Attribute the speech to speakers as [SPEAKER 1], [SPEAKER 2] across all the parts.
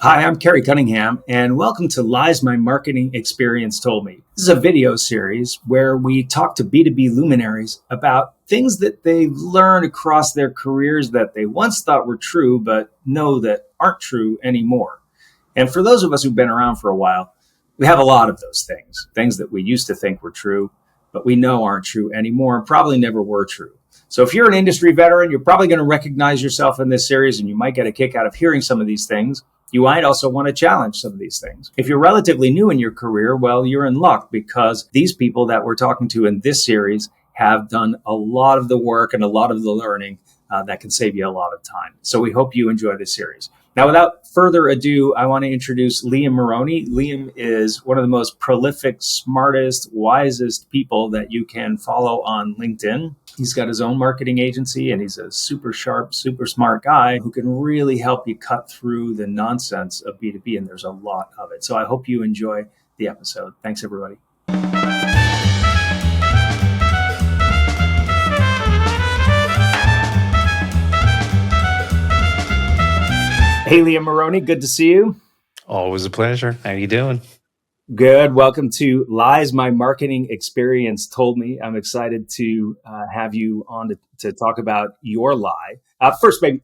[SPEAKER 1] Hi, I'm Kerry Cunningham, and welcome to Lies My Marketing Experience Told Me. This is a video series where we talk to B2B luminaries about things that they've learned across their careers that they once thought were true, but know that aren't true anymore. And for those of us who've been around for a while, we have a lot of those things that we used to think were true, but we know aren't true anymore and probably never were true. So if you're an industry veteran, you're probably going to recognize yourself in this series, and you might get a kick out of hearing some of these things. You might also want to challenge some of these things. If you're relatively new in your career, well, you're in luck because these people that we're talking to in this series have done a lot of the work and a lot of the learning that can save you a lot of time. So we hope you enjoy this series. Now, without further ado, I want to introduce Liam Moroney. Liam is one of the most prolific, smartest, wisest people that you can follow on LinkedIn. He's got his own marketing agency, and he's a super sharp, super smart guy who can really help you cut through the nonsense of B2B, and there's a lot of it. So I hope you enjoy the episode. Thanks, everybody. Hey, Liam Moroney, good to see you.
[SPEAKER 2] Always a pleasure. How you doing?
[SPEAKER 1] Good. Welcome to Lies My Marketing Experience Told Me. I'm excited to have you on to talk about your lie. First, maybe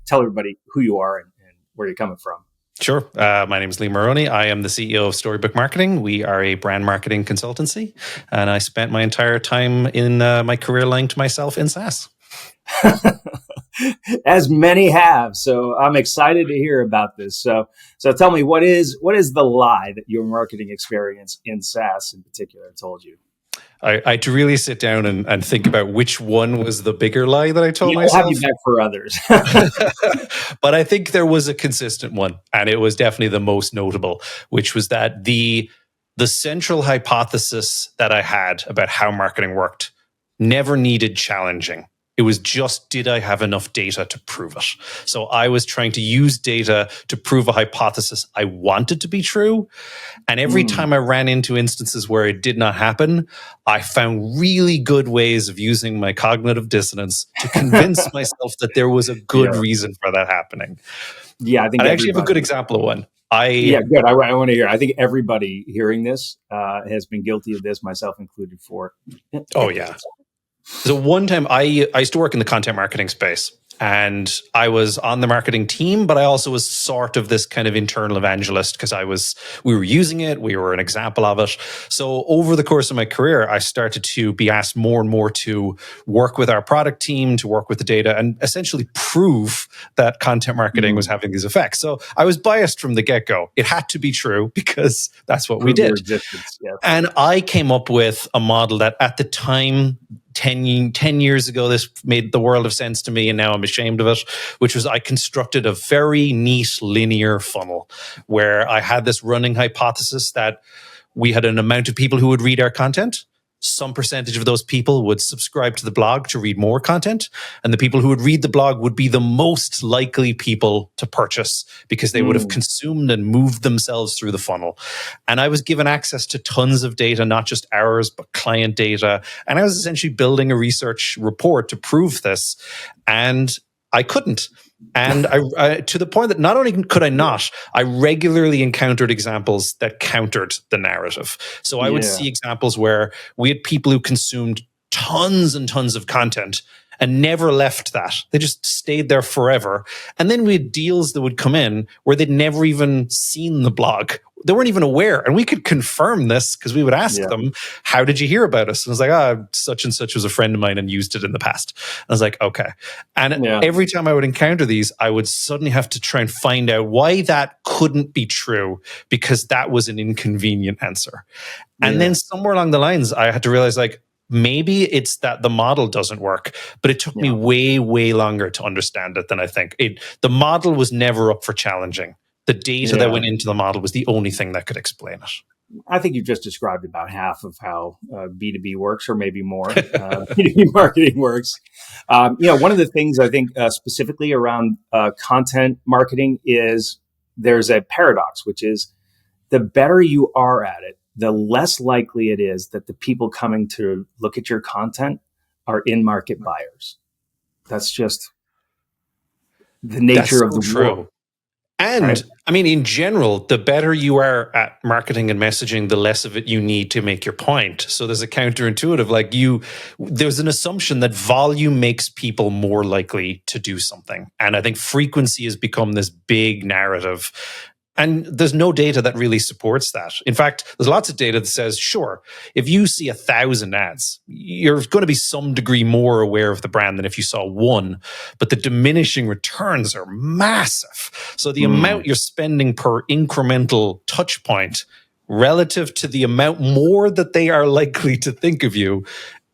[SPEAKER 1] tell everybody who you are and where you're coming from.
[SPEAKER 2] Sure. My name is Lee Moroney. I am the CEO of Storybook Marketing. We are a brand marketing consultancy, and I spent my entire time in my career lying to myself in SaaS.
[SPEAKER 1] As many have. So I'm excited to hear about this. So tell me, what is the lie that your marketing experience in SaaS in particular told you?
[SPEAKER 2] I had to really sit down and think about which one was the bigger lie that I told
[SPEAKER 1] I'll
[SPEAKER 2] myself.
[SPEAKER 1] have you back for others.
[SPEAKER 2] But I think there was a consistent one, and it was definitely the most notable, which was that the central hypothesis that I had about how marketing worked never needed challenging. It was just, did I have enough data to prove it? So I was trying to use data to prove a hypothesis I wanted to be true. And every time I ran into instances where it did not happen, I found really good ways of using my cognitive dissonance to convince myself that there was a good reason for that happening.
[SPEAKER 1] Yeah, I think
[SPEAKER 2] I actually have a good example of one.
[SPEAKER 1] Good. I want to hear. I think everybody hearing this has been guilty of this, myself included.
[SPEAKER 2] Oh, yeah. So one time I used to work in the content marketing space, and I was on the marketing team, but I also was sort of this kind of internal evangelist because we were using it. We were an example of it. So over the course of my career, I started to be asked more and more to work with our product team, to work with the data, and essentially prove that content marketing was having these effects. So I was biased from the get-go. It had to be true because that's what we did. And I came up with a model that at the time, 10 years ago, this made the world of sense to me, and now I'm ashamed of it, which was I constructed a very neat linear funnel where I had this running hypothesis that we had an amount of people who would read our content. Some percentage of those people would subscribe to the blog to read more content. And the people who would read the blog would be the most likely people to purchase because they would have consumed and moved themselves through the funnel. And I was given access to tons of data, not just ours, but client data. And I was essentially building a research report to prove this. And I couldn't. And I to the point that not only could I not, I regularly encountered examples that countered the narrative. So I would see examples where we had people who consumed tons and tons of content and never left that. They just stayed there forever. And then we had deals that would come in where they'd never even seen the blog. They weren't even aware. And we could confirm this because we would ask them, how did you hear about us? And I was like, such and such was a friend of mine and used it in the past. And I was like, okay. And every time I would encounter these, I would suddenly have to try and find out why that couldn't be true because that was an inconvenient answer. And then somewhere along the lines, I had to realize maybe it's that the model doesn't work, but it took me way, way longer to understand it than I think. The model was never up for challenging. The data that went into the model was the only thing that could explain it.
[SPEAKER 1] I think you've just described about half of how B2B works, or maybe more. B2B marketing works. One of the things I think specifically around content marketing is there's a paradox, which is the better you are at it, the less likely it is that the people coming to look at your content are in-market buyers. That's just the nature of the world.
[SPEAKER 2] And
[SPEAKER 1] right?
[SPEAKER 2] I mean, in general, the better you are at marketing and messaging, the less of it you need to make your point. So there's a counterintuitive, like there's an assumption that volume makes people more likely to do something. And I think frequency has become this big narrative. And there's no data that really supports that. In fact, there's lots of data that says, sure, if you see 1,000 ads, you're going to be some degree more aware of the brand than if you saw one. But the diminishing returns are massive. So the amount you're spending per incremental touch point relative to the amount more that they are likely to think of you,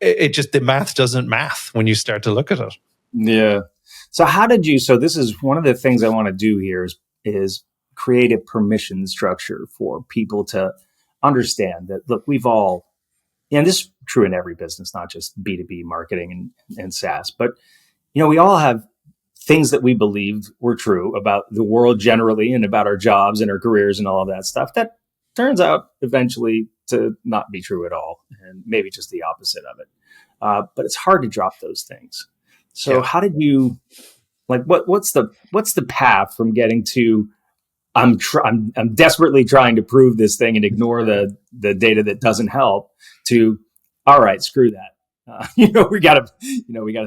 [SPEAKER 2] it just, the math doesn't math when you start to look at it.
[SPEAKER 1] Yeah. So so this is one of the things I want to do here is create a permission structure for people to understand that, look, we've all, and this is true in every business, not just B2B marketing and SaaS, but, we all have things that we believed were true about the world generally and about our jobs and our careers and all of that stuff that turns out eventually to not be true at all, and maybe just the opposite of it. But it's hard to drop those things. So
[SPEAKER 2] Yeah.
[SPEAKER 1] how did you, like, what's the path from getting to I'm desperately trying to prove this thing and ignore the data that doesn't help, to, all right, screw that. We gotta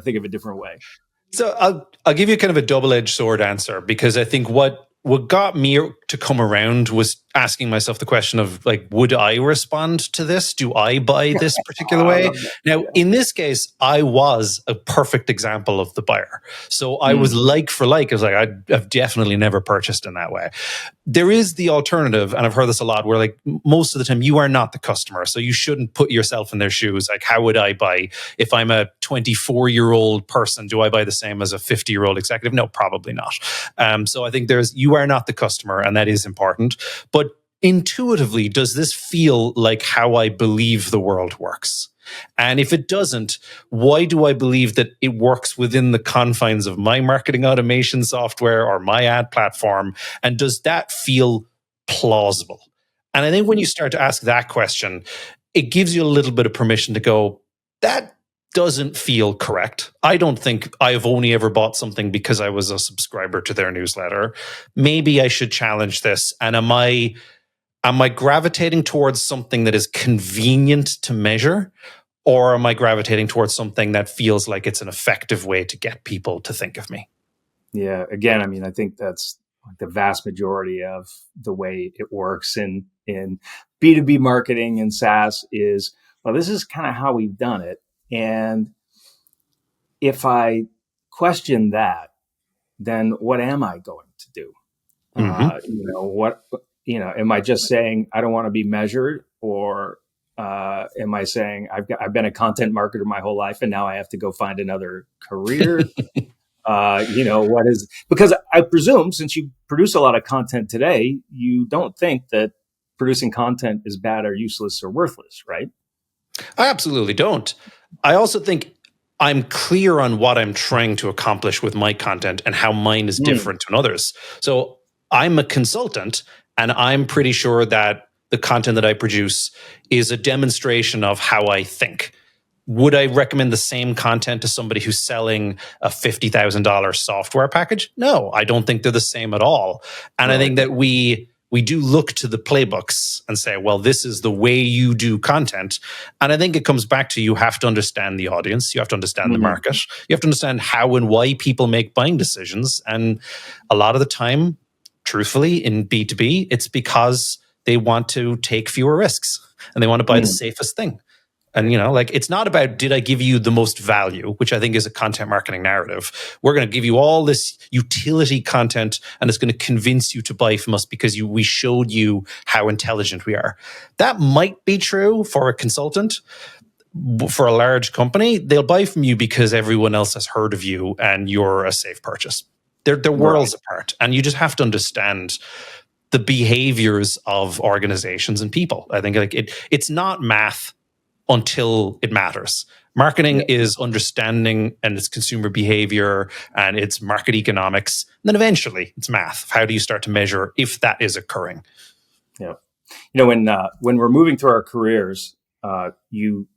[SPEAKER 1] think of a different way.
[SPEAKER 2] So I'll give you kind of a double-edged sword answer, because I think what got me to come around was asking myself the question of, like, would I respond to this? Do I buy this particular way? Now, in this case, I was a perfect example of the buyer. So I was like for like. I was like, I've definitely never purchased in that way. There is the alternative, and I've heard this a lot, where, like, most of the time you are not the customer, so you shouldn't put yourself in their shoes. Like, how would I buy? If I'm a 24-year-old person, do I buy the same as a 50-year-old executive? No, probably not. So I think you are not the customer, and that is important. But intuitively, does this feel like how I believe the world works? And if it doesn't, why do I believe that it works within the confines of my marketing automation software or my ad platform? And does that feel plausible? And I think when you start to ask that question, it gives you a little bit of permission to go, that doesn't feel correct. I don't think I've only ever bought something because I was a subscriber to their newsletter. Maybe I should challenge this. And am I gravitating towards something that is convenient to measure? Or am I gravitating towards something that feels like it's an effective way to get people to think of me?
[SPEAKER 1] Yeah. Again, I mean, I think that's like the vast majority of the way it works in B2B marketing and SaaS is, well, this is kind of how we've done it. And if I question that, then what am I going to do? Am I just saying I don't want to be measured, or am I saying I've been a content marketer my whole life and now I have to go find another career? What is, because I presume since you produce a lot of content today, you don't think that producing content is bad or useless or worthless, right?
[SPEAKER 2] I absolutely don't. I also think I'm clear on what I'm trying to accomplish with my content and how mine is different than others. So I'm a consultant, and I'm pretty sure that the content that I produce is a demonstration of how I think. Would I recommend the same content to somebody who's selling a $50,000 software package? No, I don't think they're the same at all. And right. I think that we do look to the playbooks and say, well, this is the way you do content. And I think it comes back to, you have to understand the audience. You have to understand the market. You have to understand how and why people make buying decisions. And a lot of the time, truthfully, in B2B, it's because they want to take fewer risks and they want to buy the safest thing. And, it's not about, did I give you the most value, which I think is a content marketing narrative. We're going to give you all this utility content and it's going to convince you to buy from us because we showed you how intelligent we are. That might be true for a consultant. For a large company, they'll buy from you because everyone else has heard of you and you're a safe purchase. They're worlds apart. And you just have to understand the behaviors of organizations and people. I think it's not math until it matters. Marketing is understanding, and it's consumer behavior, and it's market economics. And then eventually it's math. How do you start to measure if that is occurring?
[SPEAKER 1] Yeah. When we're moving through our careers, you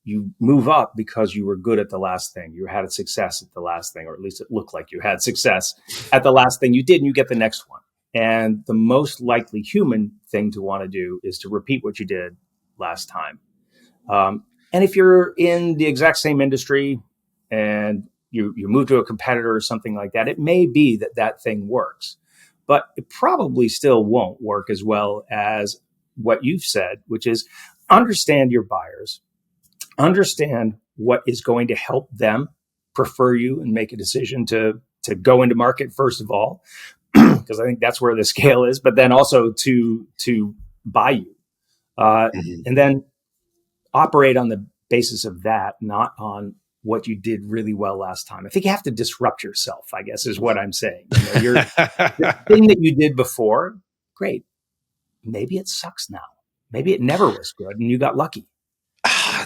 [SPEAKER 1] move up because you were good at the last thing. You had success at the last thing, or at least it looked like you had success at the last thing you did, and you get the next one. And the most likely human thing to want to do is to repeat what you did last time. And if you're in the exact same industry and you move to a competitor or something like that, it may be that that thing works, but it probably still won't work as well as what you've said, which is understand your buyers, understand what is going to help them prefer you and make a decision to go into market first of all, because I think that's where the scale is, but then also to buy you, and then operate on the basis of that, not on what you did really well last time. I think you have to disrupt yourself, I guess, is what I'm saying. The thing that you did before, great. Maybe it sucks now. Maybe it never was good and you got lucky.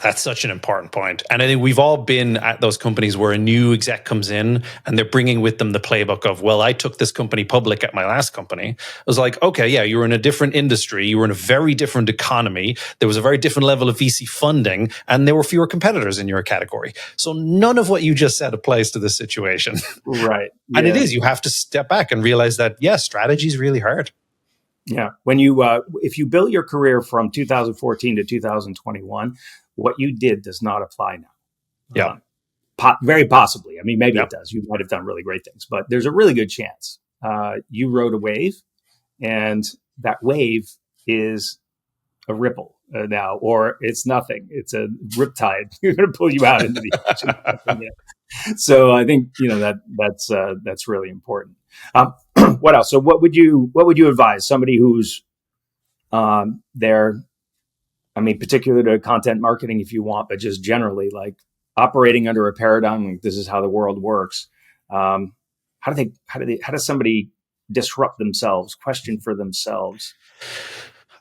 [SPEAKER 2] That's such an important point. And I think we've all been at those companies where a new exec comes in and they're bringing with them the playbook of, well, I took this company public at my last company. I was like, okay, yeah, you were in a different industry. You were in a very different economy. There was a very different level of VC funding and there were fewer competitors in your category. So none of what you just said applies to this situation.
[SPEAKER 1] Right.
[SPEAKER 2] And it is, you have to step back and realize that, yes, strategy is really hard.
[SPEAKER 1] Yeah. When you, if you built your career from 2014 to 2021, what you did does not apply now.
[SPEAKER 2] Yeah.
[SPEAKER 1] Very possibly. I mean, maybe it does. You might have done really great things, but there's a really good chance. You rode a wave, and that wave is a ripple now, or it's nothing. It's a riptide. You're going to pull you out into the ocean. So I think that's really important. What else? So what would you advise somebody who's there? I mean, particularly to content marketing if you want, but just generally like operating under a paradigm like this is how the world works. How does somebody disrupt themselves, question for themselves?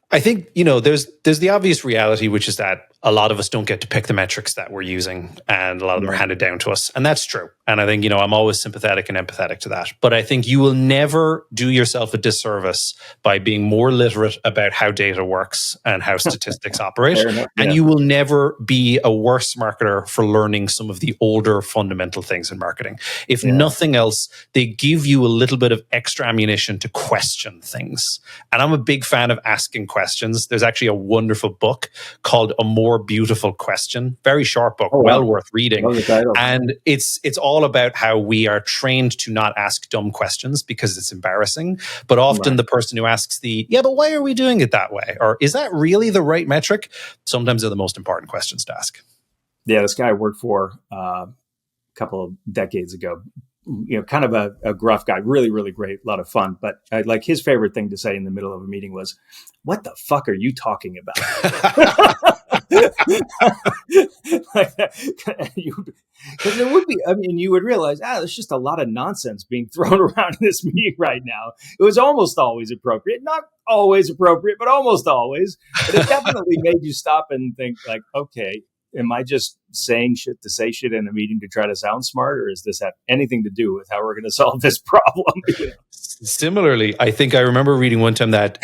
[SPEAKER 2] I think, there's the obvious reality, which is that a lot of us don't get to pick the metrics that we're using, and a lot of them are handed down to us. And that's true. And I think, I'm always sympathetic and empathetic to that. But I think you will never do yourself a disservice by being more literate about how data works and how statistics operate. And you will never be a worse marketer for learning some of the older fundamental things in marketing. If nothing else, they give you a little bit of extra ammunition to question things. And I'm a big fan of asking questions. There's actually a wonderful book called A More Beautiful Question. Very short book, well worth reading. And it's all about how we are trained to not ask dumb questions because it's embarrassing. But often the person who asks but why are we doing it that way? Or is that really the right metric? Sometimes they're the most important questions to ask.
[SPEAKER 1] Yeah, this guy I worked for a couple of decades ago, kind of a gruff guy, really, really great, a lot of fun. But like his favorite thing to say in the middle of a meeting was, "What the fuck are you talking about?" Because there would be, you would realize, there's just a lot of nonsense being thrown around in this meeting right now. It was almost always appropriate, not always appropriate, but almost always. But it definitely made you stop and think like, okay, am I just saying shit to say shit in a meeting to try to sound smart, or does this have anything to do with how we're going to solve this problem?
[SPEAKER 2] Similarly, I think I remember reading one time that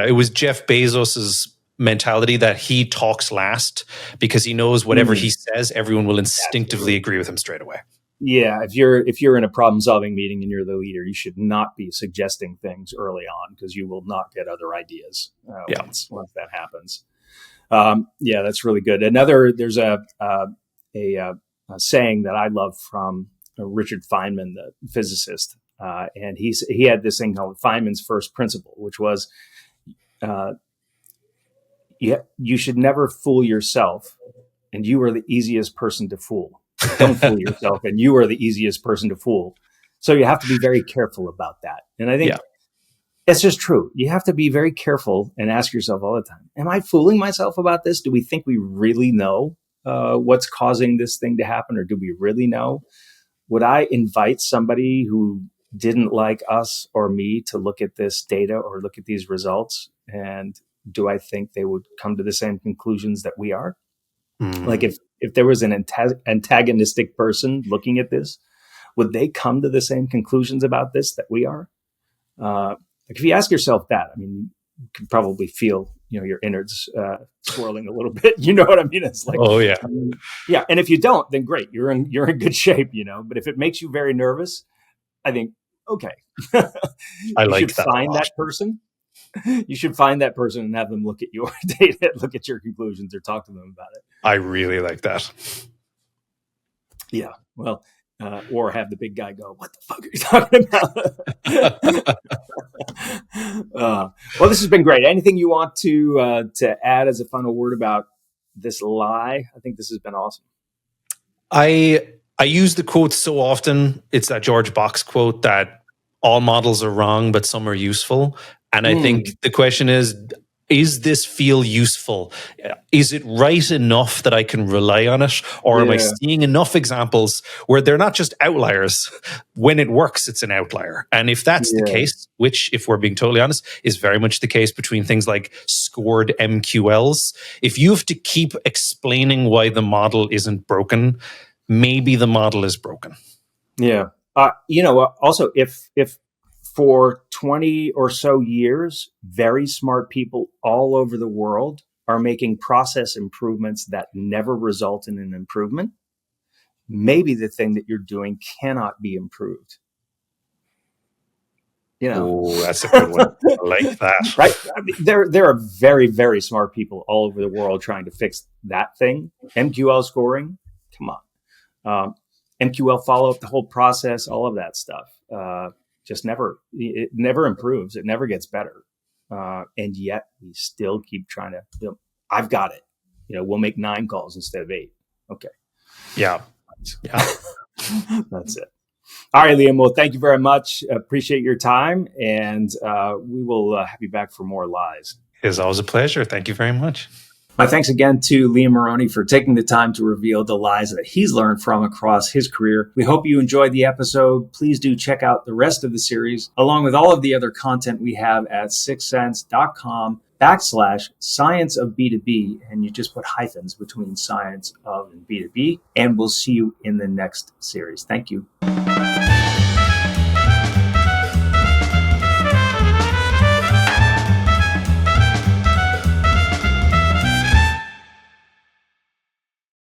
[SPEAKER 2] it was Jeff Bezos's mentality that he talks last because he knows whatever he says, everyone will instinctively agree with him straight away.
[SPEAKER 1] Yeah, if you're in a problem-solving meeting and you're the leader, you should not be suggesting things early on because you will not get other ideas once that happens. That's really good. There's a saying that I love from Richard Feynman, the physicist, and he had this thing called Feynman's first principle, which was you should never fool yourself, and you are the easiest person to fool. Don't fool yourself, and you are the easiest person to fool. So you have to be very careful about that. And I think it's just true. You have to be very careful and ask yourself all the time, am I fooling myself about this? Do we think we really know what's causing this thing to happen? Or do we really know? Would I invite somebody who didn't like us or me to look at this data or look at these results? And do I think they would come to the same conclusions that we are? Like if there was an antagonistic person looking at this, would they come to the same conclusions about this that we are? Like if you ask yourself that, you can probably feel, your innards swirling a little bit. You know what I mean? It's like, yeah. And if you don't, then great, you're in good shape. But if it makes you very nervous, I think okay.
[SPEAKER 2] I
[SPEAKER 1] You should
[SPEAKER 2] like that a
[SPEAKER 1] find
[SPEAKER 2] lot.
[SPEAKER 1] that person. You should find that person and have them look at your data, look at your conclusions, or talk to them about it.
[SPEAKER 2] I really like that.
[SPEAKER 1] Yeah. Well, or have the big guy go, "What the fuck are you talking about?" Well, this has been great. Anything you want to add as a final word about this lie? I think this has been awesome.
[SPEAKER 2] I use the quote so often. It's that George Box quote that all models are wrong, but some are useful. And I think the question is this feel useful? Is it right enough that I can rely on it? Or am I
[SPEAKER 1] Yeah.
[SPEAKER 2] seeing enough examples where they're not just outliers? When it works, it's an outlier. And if that's the
[SPEAKER 1] Yeah.
[SPEAKER 2] case, which, if we're being totally honest, is very much the case between things like scored MQLs, if you have to keep explaining why the model isn't broken, maybe the model is broken.
[SPEAKER 1] Yeah. Also, if for 20 or so years, very smart people all over the world are making process improvements that never result in an improvement, maybe the thing that you're doing cannot be improved.
[SPEAKER 2] Oh, that's a good one. I like that.
[SPEAKER 1] Right? I mean, there are very, very smart people all over the world trying to fix that thing. MQL scoring, come on. MQL follow up, the whole process, all of that stuff. It never improves. It never gets better. And yet we still keep trying to, I've got it. We'll make 9 calls instead of 8. Okay.
[SPEAKER 2] Yeah.
[SPEAKER 1] That's it. All right, Liam. Well, thank you very much. Appreciate your time. And we will have you back for more lies.
[SPEAKER 2] It's always a pleasure. Thank you very much.
[SPEAKER 1] My thanks again to Liam Moroney for taking the time to reveal the lies that he's learned from across his career. We hope you enjoyed the episode. Please do check out the rest of the series, along with all of the other content we have at sixthsense.com/science of B2B. And you just put hyphens between science of and B2B. And we'll see you in the next series. Thank you.